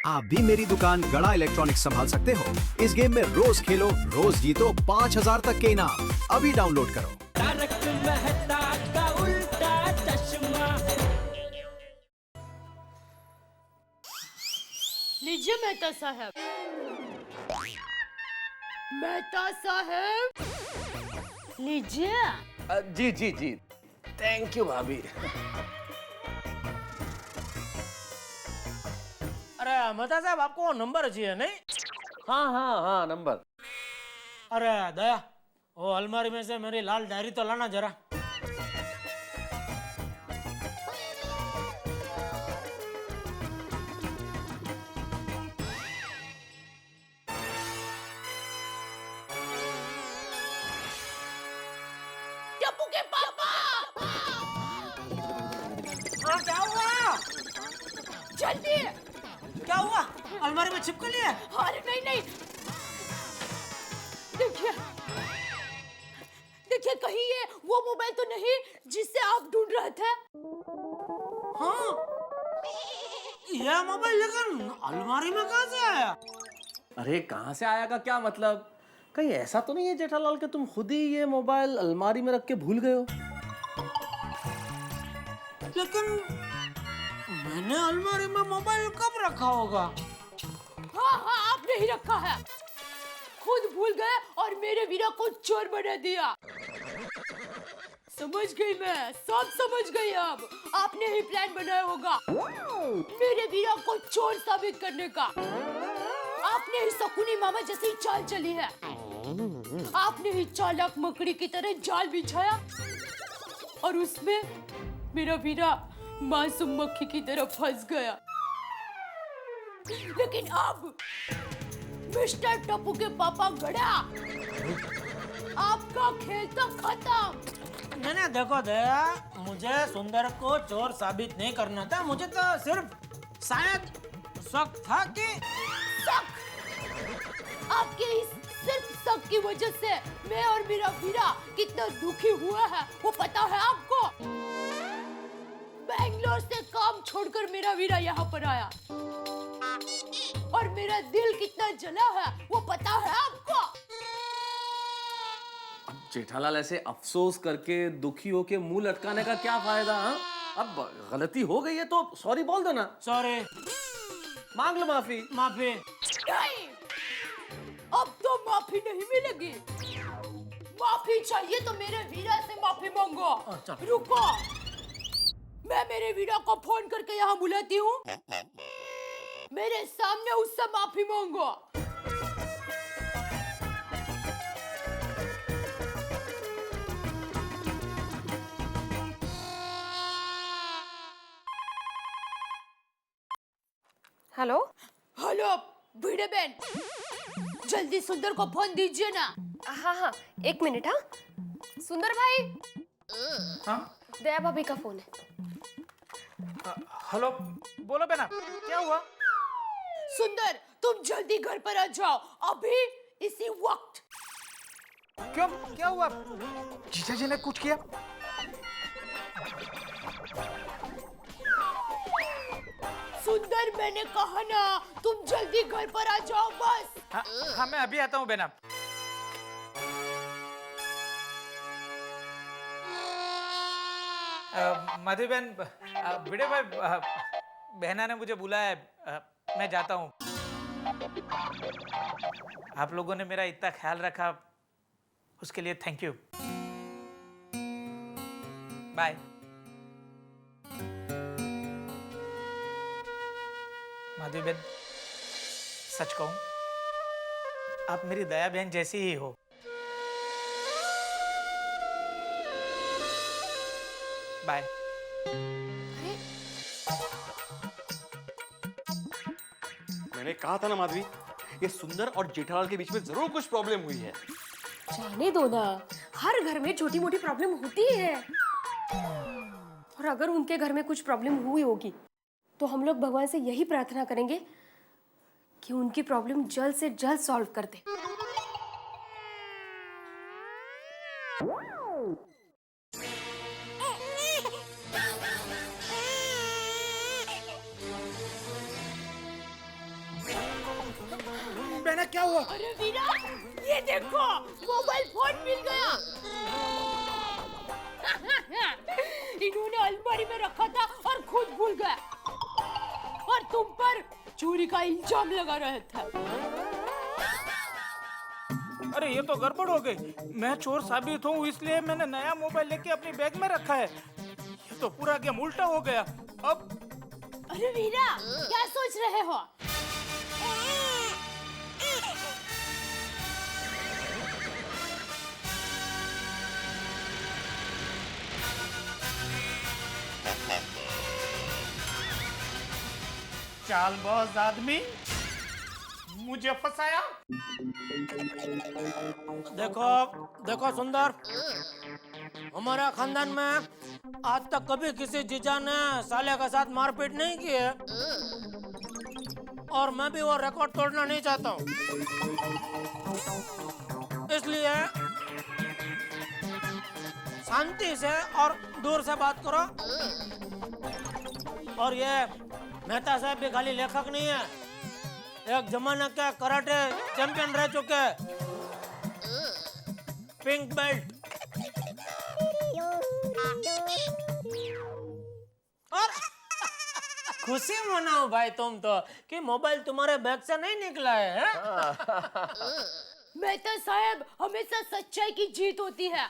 आप भी मेरी दुकान गड़ा इलेक्ट्रॉनिक्स संभाल सकते हो। इस गेम में रोज खेलो, रोज जीतो 5,000 तक के इनाम। अभी डाउनलोड करो। तारक मेहता का उल्टा चश्मा। लीजिए मेहता साहब। मेहता साहब लीजिए। जी जी जी, थैंक यू भाभी। अरे मेहता साहब, आपको नंबर चाहिए नहीं? हाँ हाँ हाँ, नंबर। अरे दया, वो अलमारी में से मेरी लाल डायरी तो लाना जरा। टप्पू के पापा हाँ, क्या हुआ? जल्दी। क्या हुआ? अलमारी में छिपक लिया? अरे नहीं नहीं, देखिए देखिए, कहीं ये वो मोबाइल तो नहीं जिससे आप ढूंढ रहे थे? हाँ, यह मोबाइल लेकिन अलमारी में कहाँ से आया? अरे कहाँ से आया का क्या मतलब? कहीं ऐसा तो नहीं है जेठालाल कि तुम खुद ही ये मोबाइल अलमारी में रख के भूल गए हो? लेकिन मैंने अलमारी में मोबाइल कब रखा होगा? हाँ हाँ, आपने ही रखा है। खुद भूल गए और मेरे वीरा को चोर बना दिया। समझ गई मैं, सब समझ गई। अब आपने ही प्लान बनाया होगा मेरे वीरा को चोर साबित करने का। आपने ही शकुनी मामा जैसी चाल चली है। आपने ही चालाक मकड़ी की तरह जाल बिछाया और उसमें मेरा वीरा मासूम मक्खी की तरह फंस गया। लेकिन अब मिस्टर टप्पू के पापा गड़ा, आपका खेल तो खत्म। मैंने देखो दया, मुझे सुंदर को चोर साबित नहीं करना था। मुझे तो सिर्फ शायद शक था कि शक? आपके इस सिर्फ शक की वजह से मैं और मेरा वीरा कितना दुखी हुआ है वो पता है आपको? बैंगलोर से काम छोड़कर मेरा वीरा यहाँ पर आया और मेरा दिल कितना जला है वो पता है आपको? अब जेठालाल ऐसे अफसोस करके दुखी होके मुंह लटकाने का क्या फायदा? हाँ, अब गलती हो गई है तो सॉरी बोल दो ना। सॉरी, मांग लो माफी। माफी। नहीं, अब तो माफी नहीं मिलेगी। माफी चाहिए तो मेरे वीरा से माफी मांगो। रुको, मैं मेरे वीरा को फोन करके यहाँ बुलाती हूँ। मेरे सामने उससे माफी मांगो। हेलो हेलो भिड़े बहन, जल्दी सुंदर को फोन दीजिए ना। हाँ हाँ, एक मिनट। हाँ सुंदर भाई, हाँ दया भाभी का फोन है। हेलो, बोलो बेना, क्या हुआ? सुंदर, तुम जल्दी घर पर आ जाओ अभी, इसी वक्त। क्यों, क्या हुआ? जीजा जी ने कुछ किया? सुंदर, मैंने कहा ना, तुम जल्दी घर पर आ जाओ बस। हाँ हाँ, मैं अभी आता हूँ बेना। मधु बहन, भिड़े भाई, बहना ने मुझे बुलाया है, मैं जाता हूँ। आप लोगों ने मेरा इतना ख्याल रखा, उसके लिए थैंक यू। बाय। माधवी बहन, सच कहूं, आप मेरी दया बहन जैसी ही हो। बाय। मैंने कहा था ना माधवी, ये सुंदर और जेठालाल के बीच में जरूर कुछ प्रॉब्लम हुई है। जाने दो ना, हर घर में छोटी मोटी प्रॉब्लम होती है। और अगर उनके घर में कुछ प्रॉब्लम हुई होगी तो हम लोग भगवान से यही प्रार्थना करेंगे कि उनकी प्रॉब्लम जल्द से जल्द सॉल्व कर दे। बहना क्या हुआ? अरे वीरा, ये देखो मोबाइल फोन मिल गया। इन्होंने अलमारी में रखा था और खुद भूल गए और तुम पर चोरी का इल्जाम लगा रहे थे। अरे ये तो गड़बड़ हो गई। मैं चोर साबित हूँ इसलिए मैंने नया मोबाइल लेके अपनी बैग में रखा है। ये तो पूरा गेम उल्टा हो गया। अब अरे वीरा, क्या सोच रहे हो? चालबाज आदमी, मुझे फंसाया। देखो देखो सुंदर, हमारा खानदान में आज तक कभी किसी जीजा ने साले के साथ मारपीट नहीं की है और मैं भी वो रिकॉर्ड तोड़ना नहीं चाहता हूँ। इसलिए शांति से और दूर से बात करो। और ये मेहता साहब भी खाली लेखक नहीं है, एक जमाने के कराटे चैंपियन रह चुके हैं, पिंक बेल्ट। और खुशी मनाओ भाई तुम तो कि मोबाइल तुम्हारे बैग से नहीं निकला है, हैं? मेहता साहब, हमेशा सच्चाई की जीत होती है।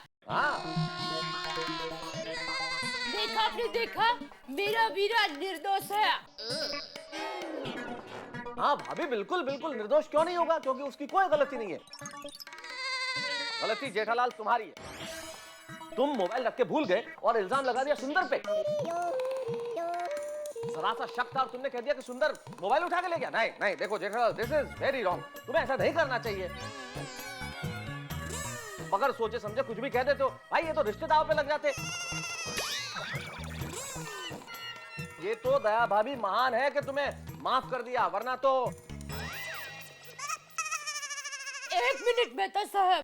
देखा आपने देखा, मेरा वीरा निर्दोष है। हाँ भाभी, बिल्कुल बिल्कुल निर्दोष क्यों नहीं होगा, क्योंकि उसकी कोई गलती नहीं है। गलती जेठालाल तुम्हारी है। तुम मोबाइल रख के भूल गए और इल्जाम लगा दिया सुंदर पे। जरा सा शक था और तुमने कह दिया कि सुंदर मोबाइल उठा के ले गया। नहीं नहीं, देखो Jethalal, this is very wrong. तुम्हें ऐसा नहीं करना चाहिए। अगर सोचे समझे कुछ भी कह देते हो भाई, ये तो रिश्ते दांव पे लग जाते। ये तो दया भाभी महान है कि तुम्हें माफ कर दिया, वरना तो। एक मिनट मेहता साहब,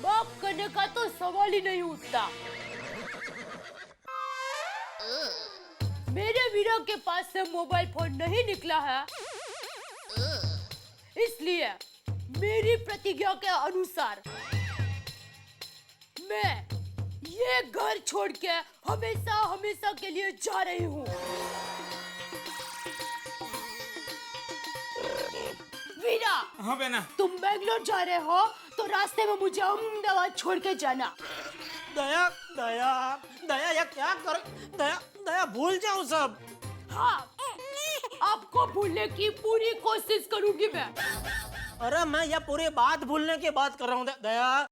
माफ करने का तो सवाल ही नहीं उठता। मेरे वीरा के पास से मोबाइल फोन नहीं निकला है, इसलिए मेरी प्रतिज्ञा के अनुसार मैं ये घर छोड़ के हमेशा हमेशा के लिए जा रही हूँ। वीरा, हाँ बेना। तुम बैंगलोर जा रहे हो तो रास्ते में मुझे अहमदाबाद छोड़ के जाना। दया दया दया, ये क्या कर, दया दया भूल जाओ सब। हाँ, आपको भूलने की पूरी कोशिश करूंगी मैं। अरे मैं ये पूरी बात भूलने की बात कर रहा हूँ दया।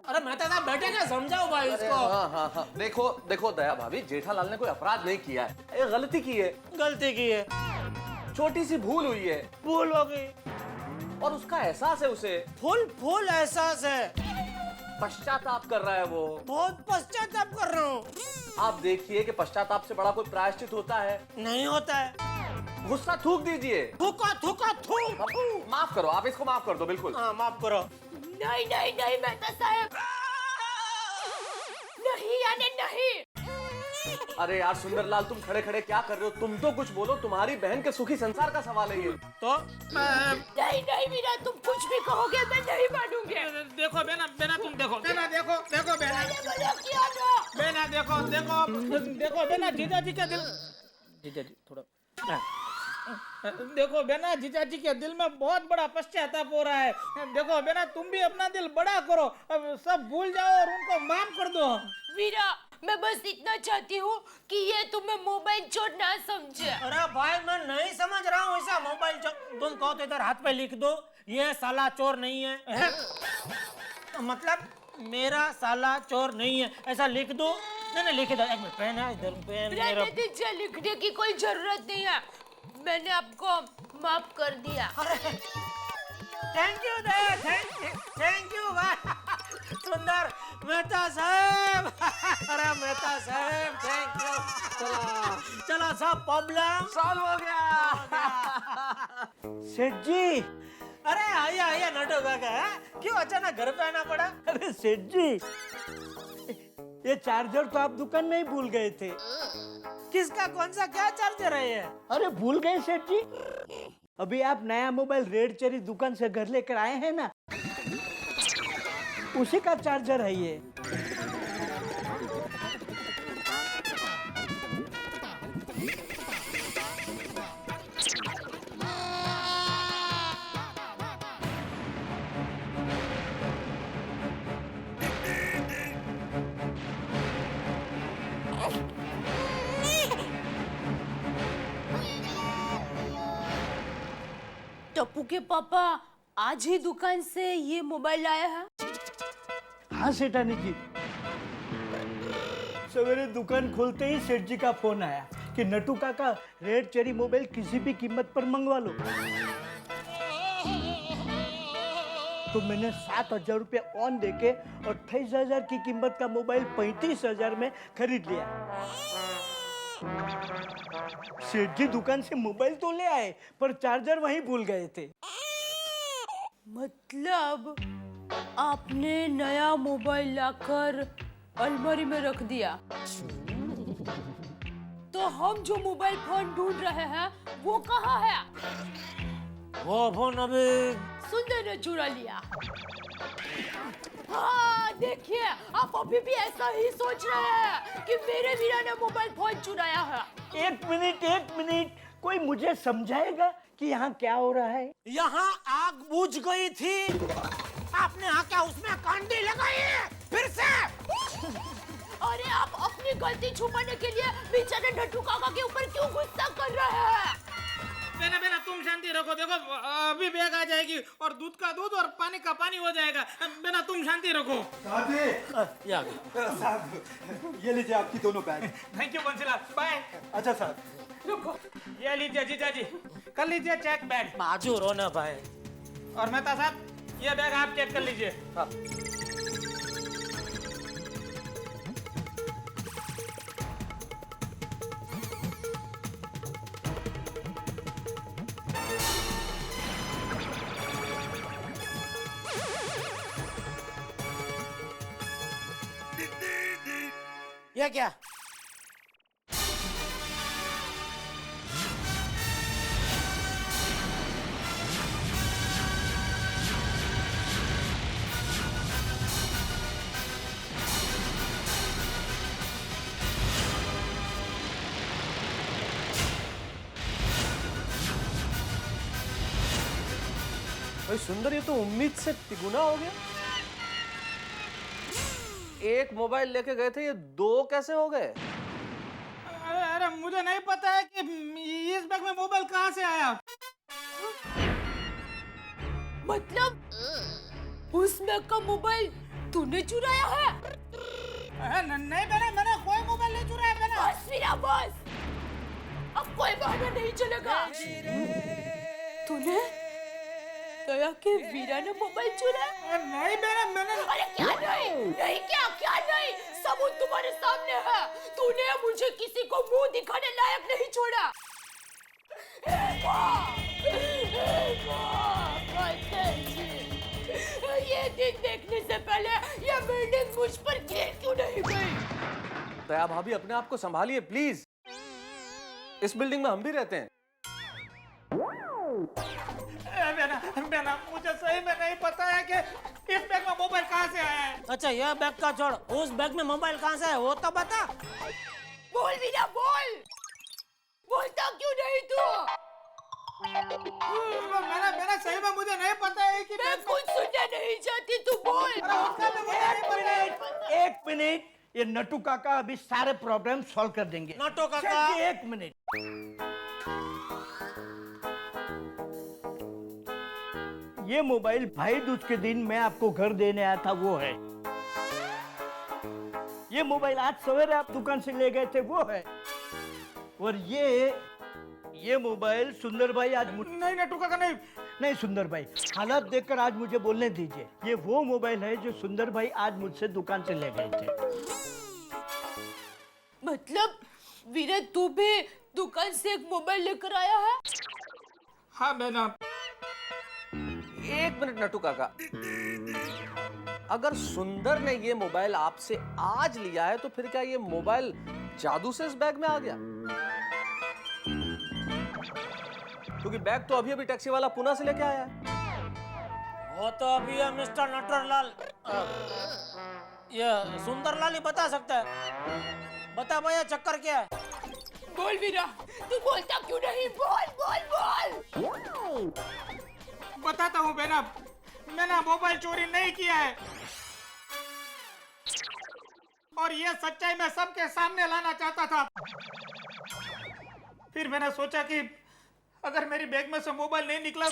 अरे मेहता साहब बैठे क्या, समझाओ भाई इसको। हाँ हाँ हाँ, देखो देखो दया भाभी, जेठालाल ने कोई अपराध नहीं किया है, एक गलती की है। गलती की है, छोटी सी भूल हुई है भूल हो गई और उसका एहसास है उसे। फुल फुल एहसास है, पश्चाताप कर रहा है वो। बहुत पश्चाताप कर रहा हूँ। आप देखिए कि पश्चाताप से बड़ा कोई प्रायश्चित होता है? नहीं होता है। गुस्सा थूक दीजिए। थूका थूका थूक। अब माफ करो, आप इसको माफ कर दो। बिल्कुल हाँ, माफ करो। नहीं नहीं नहीं मेहता साहब, नहीं यानी नहीं। अरे यार सुंदरलाल, तुम खड़े खड़े क्या कर रहे हो? तुम तो कुछ बोलो, तुम्हारी बहन के सुखी संसार का सवाल है ये तो नहीं नहीं वीरा, तुम कुछ भी कहोगे मैं नहीं मानूंगी। देखो बेना, बेना तुम देखो, बेना देखो, देखो बेना, मना किया ना। बेना देखो, देखो देखो बेना, जीजा जी के दिल, जीजा जी थोड़ा, देखो बेना, जीजा जी के दिल में बहुत बड़ा पश्चाताप हो रहा है। देखो बेना, तुम भी अपना दिल बड़ा करो, अब सब भूल जाओ और उनको माफ कर दो। वीरा, मैं बस इतना चाहती हूँ कि ये तुम्हें मोबाइल चोर ना समझे। अरे भाई मैं नहीं समझ रहा हूँ ऐसा मोबाइल चोर। तुम कहो तो इधर हाथ पे लिख दो, ये साला चोर नहीं है, मतलब मेरा साला चोर नहीं है, ऐसा लिख दो। नहीं नहीं लिख दो, एक मिनट, पेन है इधर, पेन मेरा। रहने दीजिए, लिखने की कोई जरूरत नहीं है, मैंने आपको माफ कर दिया। Thank you Daya, thank you भाई। सुंदर मेहता साहब, अरे मेहता साहब थैंक यू। चलो चलो, सब प्रॉब्लम सॉल्व हो गया। सेठ जी, अरे आइए आइए नटो काका, क्यों अचानक घर पे आना पड़ा? अरे सेठ जी, ये चार्जर तो आप दुकान में ही भूल गए थे। किसका कौन सा क्या चार्जर है ये? अरे भूल गए सेठ जी, अभी आप नया मोबाइल रेड चेरी दुकान से घर लेकर आए हैं ना, उसी का चार्जर है ये। टप्पू के पापा आज ही दुकान से ये मोबाइल लाया है। हाँ सेठानी जी, सवेरे दुकान खोलते ही सेठ जी का फोन आया कि नटू काका रेड चेरी मोबाइल किसी भी कीमत पर मंगवा लो। तो मैंने 7,000 रुपये ऑन देके 28,000 की कीमत का मोबाइल 35,000 में खरीद लिया। सेठ जी दुकान से मोबाइल तो ले आए पर चार्जर वहीं भूल गए थे। मतलब आपने नया मोबाइल लाकर अलमारी में रख दिया, तो हम जो मोबाइल फोन ढूंढ रहे हैं वो कहाँ है? वो फोन अभी सुंदर ने चुरा लिया। हाँ देखिए, आप अभी भी ऐसा ही सोच रहे हैं कि मेरे वीरा ने मोबाइल फोन चुराया है। एक मिनट, कोई मुझे समझाएगा कि यहाँ क्या हो रहा है? यहाँ आग बुझ गई थी, आपने आके उसमें कांडी लगाई है फिर से। अरे आप अपनी गलती छुपाने के लिए बेचारे नट्टू काका के ऊपर क्यों गुस्सा कर रहे हैं? बेना बेना तुम शांति रखो, देखो अभी बैग आ जाएगी और दूध का दूध और पानी का पानी हो जाएगा। बेना तुम शांति रखो। ये लीजिए आपकी दोनों bag. Thank you Bansilal, bye. अच्छा साहब, रुको, ये लीजिए जीजा जी, कर लीजिए चेक बैग। बाजू रोना भाई। और मेहता साहब, ये बैग आप चेक कर लीजिए। ये क्या? भाई सुंदर, ये तो उम्मीद से तिगुना हो गया। एक मोबाइल लेके गए थे, ये दो कैसे हो गए? अरे अरे मुझे नहीं पता है कि इस बैग में मोबाइल कहाँ से आया। मतलब उस बैग का मोबाइल तूने चुराया है? नहीं बेना, मैंने कोई मोबाइल नहीं चुराया बेना। बस वीरा बस, अब कोई बहाना नहीं चलेगा। तूने दया के वीरा ने मोबाइल चुराया? नहीं बेना, मैंने। अरे क्या नहीं क्या नहीं, सबूत तुम्हारे सामने है। तूने मुझे किसी को मुंह दिखाने लायक नहीं छोड़ा। ये दिन देखने से पहले ये बिल्डिंग मुझ पर गिर क्यों नहीं गई? दया भाभी, अपने आप को संभालिए प्लीज। इस बिल्डिंग में हम भी रहते हैं। बेना, मुझे सही में नहीं पता है कि इस बैग में मोबाइल कहाँ से आया है। अच्छा यह बैग का छोड़, उस बैग में मोबाइल कहाँ से है वो तो बता। बोल वीरा बोल, बोलता क्यों नहीं तू? मैंने सही में मुझे नहीं पता है कि मैं कुछ सुनना नहीं चाहती, तू बोल। एक मिनट, ये नटू काका अभी सारे प्रॉब्लम सॉल्व कर देंगे। नटू काका। सेठ जी, एक मिनट। ये मोबाइल भाई दूज के दिन मैं आपको घर देने आया था, वो है। ये मोबाइल आज सवेरे आप दुकान से ले गए थे, वो है। और ये मोबाइल सुंदर भाई आज नहीं नटू काका, नहीं सुंदर भाई, हालात देखकर आज मुझे बोलने दीजिए। ये वो मोबाइल है जो सुंदर भाई आज मुझसे दुकान से ले गए थे। मतलब वीरा तू भी दुकान से एक मोबाइल लेकर आया है? हाँ बेना। एक मिनट नटू काका, अगर सुंदर ने ये मोबाइल आपसे आज लिया है तो फिर क्या ये मोबाइल जादू से इस बैग में आ गया? क्योंकि बैग तो अभी अभी टैक्सी वाला पुणे से लेके आया है। वो तो अभी ये मिस्टर नटवरलाल ये सुंदरलाल ही बता सकता है। बता भैया चक्कर क्या है? बोल वीरा, तू बोलता क्यों नहीं? बोल बोल बोल। बताता हूँ बहना, मैंने मोबाइल चोरी नहीं किया है और ये सच्चाई मैं सबके सामने लाना चाहता था। फिर मैंने सोचा कि अगर मेरी बैग में से मोबाइल नहीं निकला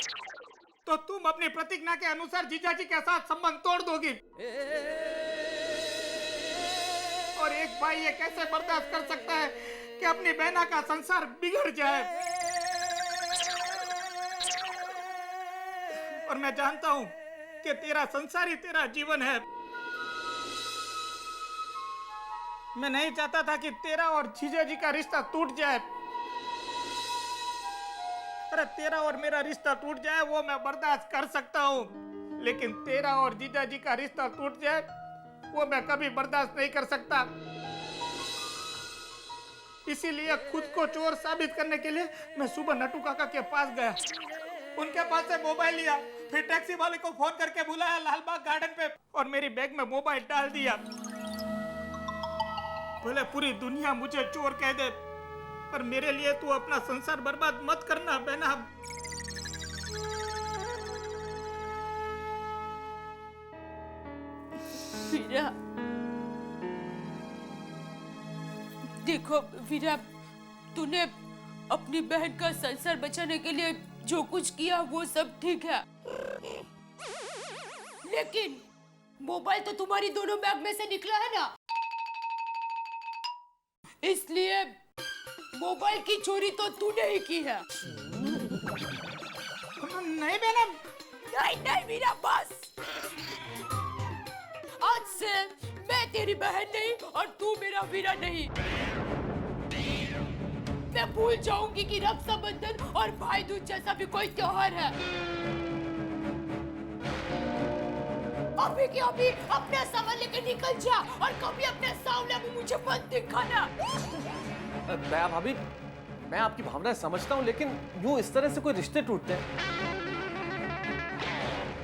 तो तुम अपनी प्रतिज्ञा के अनुसार जीजाजी के साथ संबंध तोड़ दोगी। और एक भाई ये कैसे बर्दाश्त कर सकता है कि अपनी बहना का संसार बिगड़ जाए? और मैं जानता हूं कि तेरा संसार ही तेरा जीवन है। मैं नहीं चाहता था कि तेरा और जीजाजी का रिश्ता टूट जाए। अरे तेरा और मेरा रिश्ता टूट जाए वो मैं बर्दाश्त कर सकता हूँ, लेकिन तेरा और जीजाजी का रिश्ता टूट जाए वो मैं कभी बर्दाश्त नहीं कर सकता। इसीलिए खुद को चोर साबित करने के लिए मैं सुबह नटू काका के पास गया। उनके पास से मोबाइल लिया, फिर टैक्सी वाले को फोन करके बुलाया लालबाग गार्डन पे और मेरी बैग में मोबाइल डाल दिया। भले पूरी दुनिया मुझे चोर कह दे, पर मेरे लिए तू अपना संसार बर्बाद मत करना बहना। वीरा, देखो वीरा, तूने अपनी बहन का संसार बचाने के लिए जो कुछ किया वो सब ठीक है, लेकिन मोबाइल तो तुम्हारी दोनों बैग में से निकला है ना, इसलिए मोबाइल की चोरी तो तूने ही की है। नहीं बहना, नहीं नहीं वीरा, बस आज से मैं तेरी बहन नहीं और तू मेरा वीरा नहीं। मैं भूल जाऊंगी कि रक्षाबंधन और भाई दूज जैसा भी कोई त्योहार है। अभी के अभी अपना सामान लेकर निकल जा और कभी अपने सामने में मुझे मत दिखाना। दया भाभी, मैं आपकी भावनाएं समझता हूँ, लेकिन यूं इस तरह से कोई रिश्ते टूटते हैं?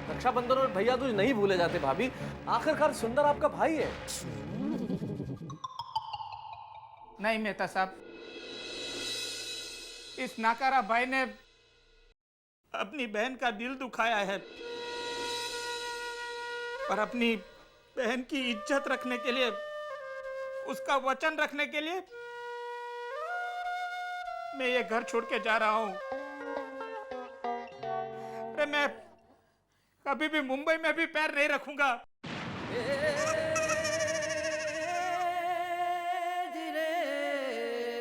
रक्षाबंधन और भैया दूज नहीं भूले जाते भाभी। आखिरकार सुंदर आपका भाई है। नहीं मेहता साहब, इस नाकारा भाई ने अपनी बहन का दिल दुखाया है, पर अपनी बहन की इज्जत रखने के लिए, उसका वचन रखने के लिए मैं ये घर छोड़ के जा रहा हूं। अरे मैं कभी भी मुंबई में भी पैर नहीं रखूंगा।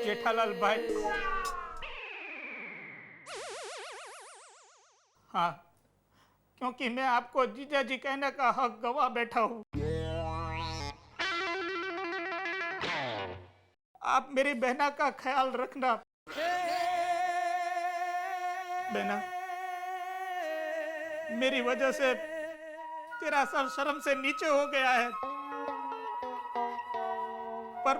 जेठालाल भाई, हाँ, क्योंकि मैं आपको जीजा जी कहने का हक गवा बैठा हूं। आप मेरी बहना का ख्याल रखना। बहना, मेरी वजह से तेरा सर शर्म से नीचे हो गया है, पर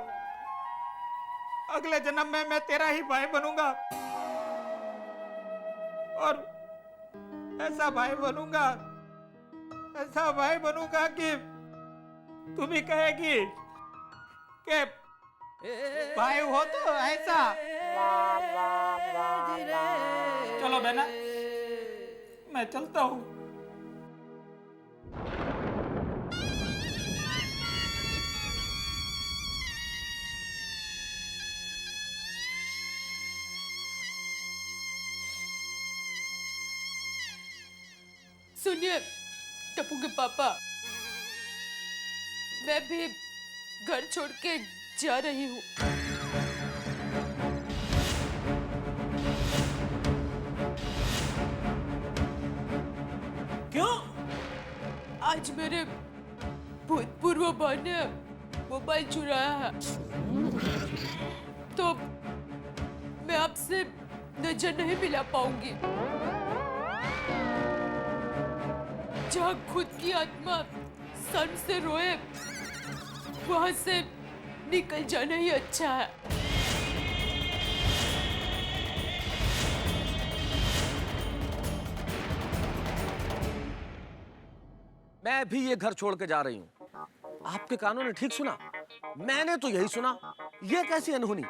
अगले जन्म में मैं तेरा ही भाई बनूंगा और ऐसा भाई बनूंगा कि तू भी कहेगी कि भाई हो तो ऐसा। चलो बहना, मैं चलता हूँ। सुनिए टप्पू के पापा, मैं भी घर छोड़ के जा रही हूँ। क्यों? आज मेरे भूतपूर्व भाई ने मोबाइल चुराया है, तो मैं आपसे नजर नहीं मिला पाऊंगी। जहाँ खुद की आत्मा सन से रोए, वहां से निकल जाना ही अच्छा है। मैं भी ये घर छोड़ के जा रही हूँ। आपके कानों ने ठीक सुना, मैंने तो यही सुना। ये कैसी अनहोनी,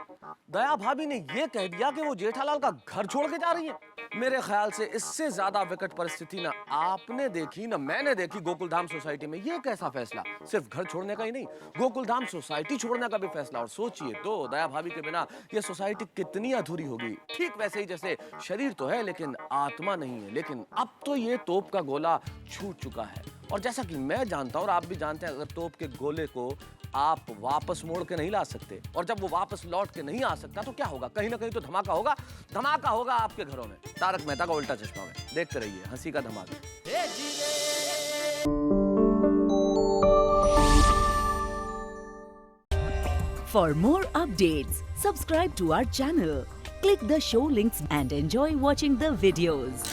दया भाभी ने ये कह दिया कि वो जेठालाल का घर छोड़ के जा रही है। मेरे ख्याल से इससे ज्यादा विकट परिस्थिति ना आपने देखी ना मैंने देखी गोकुलधाम सोसाइटी में। ये कैसा फैसला, सिर्फ घर छोड़ने का ही नहीं, गोकुलधाम सोसाइटी छोड़ने का भी फैसला। और सोचिए तो दया भाभी के बिना ये सोसाइटी कितनी अधूरी होगी। ठीक वैसे ही जैसे शरीर तो है लेकिन आत्मा नहीं है। लेकिन अब तो ये तोप का गोला छूट चुका है, और जैसा कि मैं जानता हूं और आप भी जानते हैं, अगर तोप के गोले को आप वापस मोड़ के नहीं ला सकते, और जब वो वापस लौट के नहीं आ सकता तो क्या होगा, कहीं ना कहीं तो धमाका होगा। धमाका होगा आपके घरों में। तारक मेहता का उल्टा चश्मा में देखते रहिए हंसी का धमाका। For more updates, subscribe to our channel, click the show links and enjoy watching the videos.